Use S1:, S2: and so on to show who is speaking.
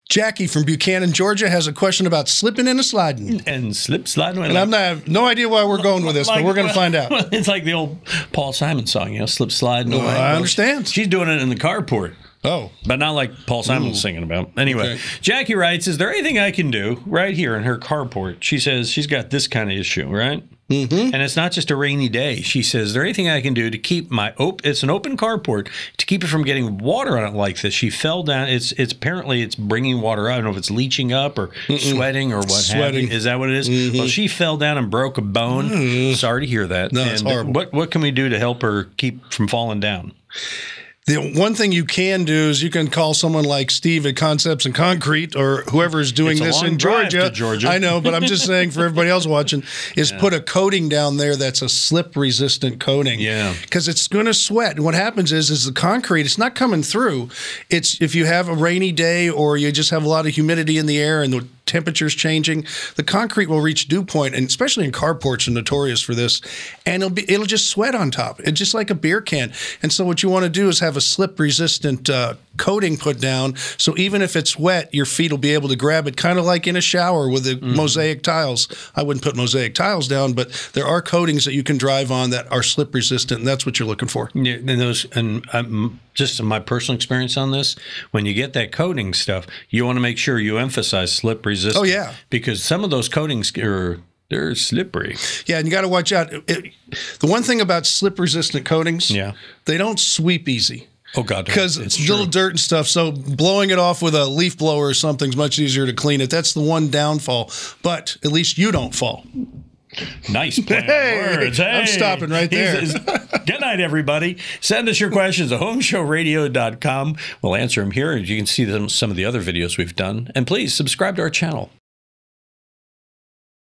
S1: Jackie from Buchanan, Georgia, has a question about slipping and sliding.
S2: And sliding.
S1: And I have no idea why we're going with this, but we're going to find out.
S2: It's like the old Paul Simon song, slip, sliding away.
S1: I understand.
S2: She's doing it in the carport.
S1: Oh.
S2: But not like Paul Simon was singing about. Anyway, okay. Jackie writes, is there anything I can do right here in her carport? She says she's got this kind of issue, right? Mm-hmm. And it's not just a rainy day. She says, is there anything I can do to keep my it's an open carport, to keep it from getting water on it like this? She fell down. It's apparently it's bringing water out. I don't know if it's leaching up or sweating or what have you. Is that what it is? Mm-hmm. Well, she fell down and broke a bone. Sorry to hear that.
S1: No, it's horrible.
S2: What can we do to help her keep from falling down?
S1: The one thing you can do is you can call someone like Steve at Concepts and Concrete or whoever's doing this in Georgia. I know, but I'm just saying for everybody else watching, is put a coating down there that's a slip-resistant coating.
S2: Yeah.
S1: Because it's going to sweat. And what happens is the concrete, it's not coming through. It's if you have a rainy day or you just have a lot of humidity in the air and the temperature's changing, the concrete will reach dew point, and especially in carports are notorious for this, and it'll just sweat on top. It's just like a beer can. And so what you want to do is have a slip-resistant coating put down, so even if it's wet, your feet will be able to grab it, kind of like in a shower with the mosaic tiles. I wouldn't put mosaic tiles down, but there are coatings that you can drive on that are slip-resistant, and that's what you're looking for.
S2: Yeah, and just my personal experience on this, when you get that coating stuff, you want to make sure you emphasize slip resistance.
S1: Oh, yeah.
S2: Because some of those coatings they're slippery.
S1: Yeah, and you got to watch out. The one thing about slip-resistant coatings, they don't sweep easy.
S2: Oh, God.
S1: Because it's little dirt and stuff, so blowing it off with a leaf blower or something is much easier to clean it. That's the one downfall. But at least you don't fall.
S2: Nice play on words. Hey,
S1: I'm stopping right there.
S2: Good night, everybody. Send us your questions at HomeShowRadio.com. We'll answer them here. You can see some of the other videos we've done. And please subscribe to our channel.